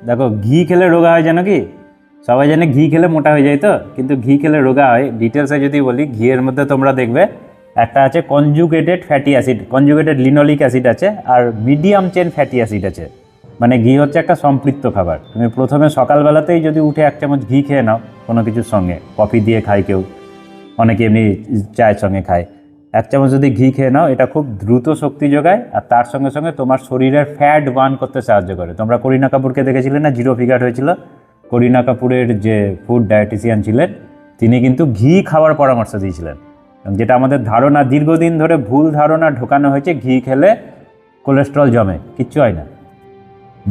দেখো ঘি খেলে রোগা হয় জানো কি? সবাই জানে ঘি খেলে মোটা হয়ে যায়, তো কিন্তু ঘি খেলে রোগা হয় ডিটেলসে যদি বলি, ঘিয়ের মধ্যে তোমরা দেখবে একটা আছে conjugated fatty acid, conjugated linoleic acid আছে, আর মিডিয়াম চেন ফ্যাটি অ্যাসিড আছে। মানে ঘি হচ্ছে একটা সম্পৃক্ত খাবার। তুমি প্রথমে সকালবেলাতেই যদি উঠে 1 চামচ ঘি খেয়ে নাও কোনো কিছুর সঙ্গে, কফি দিয়ে খায় কেউ, অনেকে এমনি চায়ের সঙ্গে খায়, 1 চামচ যদি ঘি খেয়ে নাও, এটা খুব দ্রুত শক্তি যোগায় আর তার সঙ্গে সঙ্গে তোমার শরীরের ফ্যাট বার্ন করতে সাহায্য করে। তোমরা করিনা কাপুরকে দেখেছিলে না, 0 ফিগার হয়েছিল? করিনা কাপুরের যে ফুড ডায়েটিশিয়ান ছিলেন, তিনি কিন্তু ঘি খাওয়ার পরামর্শ দিয়েছিলেন। যেটা আমাদের ধারণা, দীর্ঘদিন ধরে ভুল ধারণা ঢোকানো হয়েছে, ঘি খেলে কোলেস্ট্রল জমে, কিচ্ছু হয় না।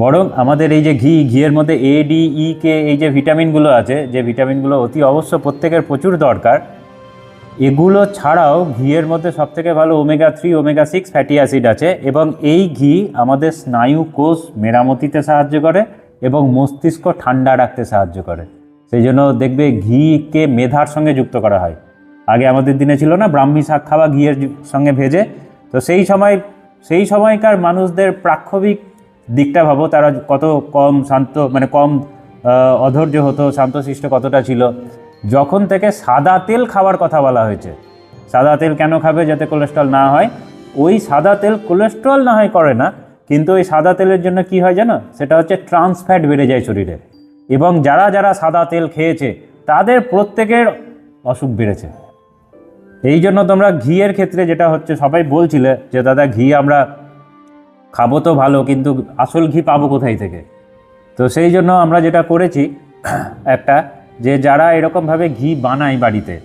বরং আমাদের এই যে ঘিয়ের মধ্যে A, D, E, K এই যে ভিটামিনগুলো আছে, যে ভিটামিনগুলো অতি অবশ্য প্রত্যেকের প্রচুর দরকার, এগুলো ছাড়াও ঘিয়ের মধ্যে সবথেকে ভালো ওমেগা-3, ওমেগা-6 ফ্যাটি অ্যাসিড আছে, এবং এই ঘি আমাদের স্নায়ু কোষ মেরামতিতে সাহায্য করে এবং মস্তিষ্ক ঠান্ডা রাখতে সাহায্য করে। সেই জন্য দেখবে ঘিকে মেধার সঙ্গে যুক্ত করা হয়। আগে আমাদের দিনে ছিল না ব্রাহ্মী শাক খাওয়া ঘিয়ের সঙ্গে ভেজে, তো সেই সময়কার মানুষদের প্রাক্ষবিক দিকটা ভাবো, তারা কত কম শান্ত, মানে কম অধৈর্য হতো, শান্তশিষ্ট কতটা ছিল। যখন থেকে সাদা তেল খাওয়ার কথা বলা হয়েছে, সাদা তেল কেন খাবে? যাতে কোলেস্ট্রল না হয়। ওই সাদা তেল কোলেস্ট্রল না হয় করে না, কিন্তু ওই সাদা তেলের জন্য কি হয় জানো? সেটা হচ্ছে ট্রান্স ফ্যাট বেড়ে যায় শরীরে, এবং যারা যারা সাদা তেল খেয়েছে তাদের প্রত্যেকের অসুখ বেড়েছে। এই জন্য তোমরা ঘিয়ের ক্ষেত্রে যেটা হচ্ছে, সবাই বলছিলে যে দাদা ঘি আমরা খাবো তো ভালো, কিন্তু আসল ঘি পাবো কোথায় থেকে? তো সেই জন্য আমরা যেটা করেছি একটা, যে যারা এরকমভাবে ঘি বানায় বাড়িতে,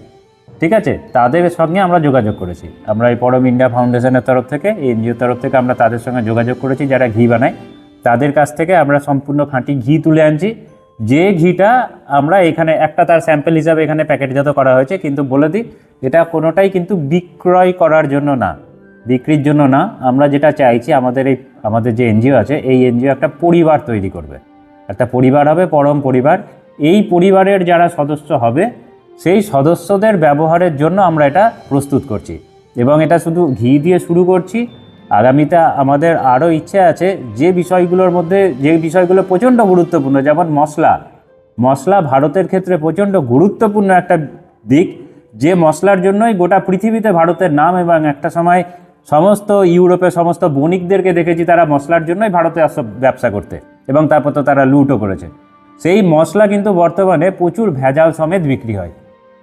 ঠিক আছে, তাদের সঙ্গে আমরা যোগাযোগ করেছি। আমরা এই পরম ইন্ডিয়া ফাউন্ডেশনের তরফ থেকে, এই এনজিওর তরফ থেকে আমরা তাদের সঙ্গে যোগাযোগ করেছি যারা ঘি বানায়। তাদের কাছ থেকে আমরা সম্পূর্ণ খাঁটি ঘি তুলে আনছি, যে ঘিটা আমরা এখানে একটা তার স্যাম্পল হিসাবে এখানে প্যাকেটজাত করা হয়েছে। কিন্তু বলে দিই, এটা কোনোটাই কিন্তু বিক্রয় করার জন্য না, বিক্রির জন্য না। আমরা যেটা চাইছি, আমাদের যে এনজিও আছে, এই এনজিও একটা পরিবার তৈরি করবে, একটা পরিবার হবে, পরম পরিবার। এই পরিবারের যারা সদস্য হবে, সেই সদস্যদের ব্যবহারের জন্য আমরা এটা প্রস্তুত করছি, এবং এটা শুধু ঘি দিয়ে শুরু করছি। আগামীতে আমাদের আরও ইচ্ছে আছে যে বিষয়গুলো প্রচণ্ড গুরুত্বপূর্ণ, যেমন মশলা ভারতের ক্ষেত্রে প্রচণ্ড গুরুত্বপূর্ণ একটা দিক, যে মশলার জন্যই গোটা পৃথিবীতে ভারতের নাম। এবং একটা সময় সমস্ত ইউরোপের সমস্ত বণিকদেরকে দেখেছি তারা মশলার জন্যই ভারতে আসে ব্যবসা করতে, এবং তারপর তো তারা লুটও করেছে। সেই মশলা কিন্তু বর্তমানে প্রচুর ভেজাল সমেত বিক্রি হয়।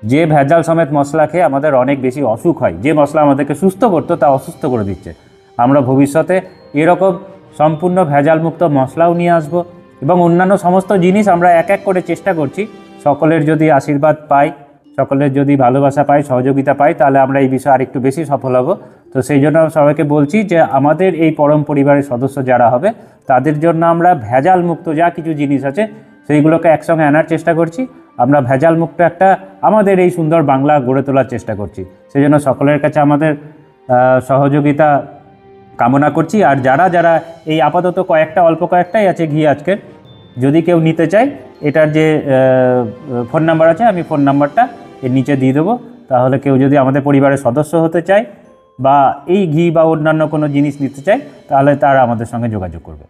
যে ভেজাল সমেত মশলা খেয়ে আমাদের অনেক বেশি অসুখ হয়। যে মশলা আমাদেরকে সুস্থ করতো তা অসুস্থ করে দিচ্ছে। আমরা ভবিষ্যতে এরকম সম্পূর্ণ ভেজালমুক্ত মশলাও নিয়ে আসবো, এবং অন্যান্য সমস্ত জিনিস আমরা এক এক করে চেষ্টা করছি। সকলের যদি আশীর্বাদ পাই, সকলের যদি ভালোবাসা পাই, সহযোগিতা পাই, তাহলে আমরা এই বিষয়ে আরেকটু বেশি সফল হব। তো সেই জন্য সবাইকে বলছি যে আমাদের এই পরম পরিবারের সদস্য যারা হবে, তাদের জন্য আমরা ভেজাল মুক্ত যা কিছু জিনিস আছে সেইগুলোকে একসঙ্গে আনার চেষ্টা করছি। আমরা ভেজাল মুক্ত একটা আমাদের এই সুন্দর বাংলা গড়ে তোলার চেষ্টা করছি। সেই জন্য সকলের কাছে আমাদের সহযোগিতা কামনা করছি। আর যারা যারা এই আপাতত অল্প কয়েকটাই আছে ঘি আজকের, যদি কেউ নিতে চায়, এটার যে ফোন নাম্বার আছে, আমি ফোন নাম্বারটা এর নিচে দিয়ে দেবো। তাহলে কেউ যদি আমাদের পরিবারের সদস্য হতে চায় বা এই ঘি বা অন্যান্য কোনো জিনিস নিতে চায়, তাহলে তারা আমাদের সঙ্গে যোগাযোগ করবে।